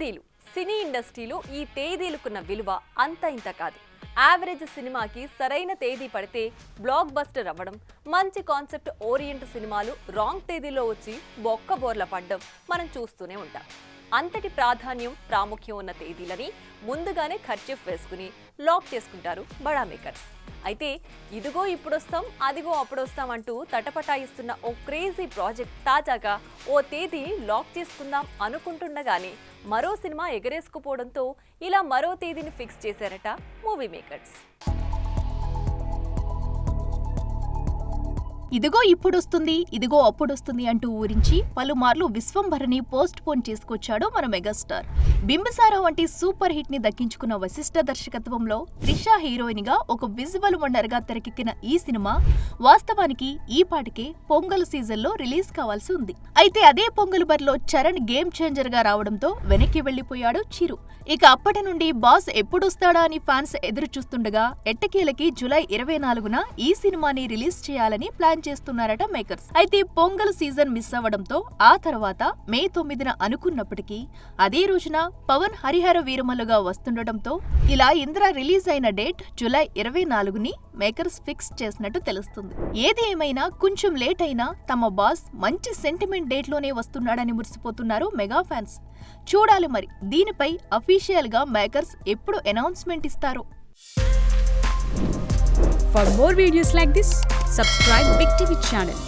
తేదీలు సినీ ఇండస్ట్రీలో ఈ తేదీలకున్న విలువ అంత ఇంత కాదు. యావరేజ్ సినిమాకి సరైన తేదీ పడితే బ్లాక్ బస్టర్ అవ్వడం, మంచి కాన్సెప్ట్ ఓరియంట్ సినిమాలు రాంగ్ తేదీలో వచ్చి బొక్కబోర్ల పడ్డం మనం చూస్తూనే ఉంటాం. అంతటి ప్రాధాన్యం ప్రాముఖ్యం ఉన్న తేదీలని ముందుగానే ఖర్చీఫ్ వేసుకుని లాక్ చేసుకుంటారు బడా మేకర్స్. అయితే ఇదిగో ఇప్పుడొస్తాం, అదిగో అప్పుడొస్తాం అంటూ తటపటాయిస్తున్న ఓ క్రేజీ ప్రాజెక్ట్ తాజాగా ఓ తేదీ లాక్ చేసుకుందాం అనుకుంటుండగానే మరో సినిమా ఎగరేసుకుపోవడంతో ఇలా మరో తేదీని ఫిక్స్ చేశారట మూవీ మేకర్స్. ఇదిగో ఇప్పుడొస్తుంది, ఇదిగో అప్పుడొస్తుంది అంటూ ఊరించి పలుమార్లు విశ్వంభరని పోస్ట్ పోన్ చేసుకొచ్చాడు మన మెగాస్టార్. బింబిసారా వంటి సూపర్ హిట్ ని దక్కించుకున్న వశిష్ఠ దర్శకత్వంలో త్రిష హీరోయిన్ గా ఒక విజువల్ వండర్ గా తెరకెక్కిన ఈ సినిమా వాస్తవానికి ఈ పాటికే పొంగల్ సీజన్ లో రిలీజ్ కావాల్సి ఉంది. అయితే అదే పొంగల్ బరిలో చరణ్ గేమ్ చేంజర్ గా రావడంతో వెనక్కి వెళ్లిపోయాడు చిరు. ఇక అప్పటి నుండి బాస్ ఎప్పుడొస్తాడా అని ఫ్యాన్స్ ఎదురు చూస్తుండగా ఎట్టకేలకి జూలై 24న ఈ సినిమాని రిలీజ్ చేయాలని ప్లాన్ చేస్తున్నారట మేకర్స్. అయితే పొంగల్ సీజన్ మిస్ అవ్వడంతో ఆ తర్వాత మే 9న అనుకున్నప్పటికీ అదే రోజున పవన్ హరిహర వీరమల్లుగా వస్తుండటంతో ఇలా ఇంద్ర రిలీజ్ అయిన డేట్ జూలై 24ని మేకర్స్ ఫిక్స్ చేసినట్టు తెలుస్తుంది. ఏది ఏమైనా కొంచెం లేట్ అయినా తమ బాస్ మంచి సెంటిమెంట్ డేట్ లోనే వస్తున్నాడని మురిసిపోతున్నారు మెగా ఫ్యాన్స్. చూడాలి మరి దీనిపై అఫీషియల్ గా మేకర్స్ ఎప్పుడు అనౌన్స్మెంట్ ఇస్తారో. For more videos like this, subscribe Big TV channel.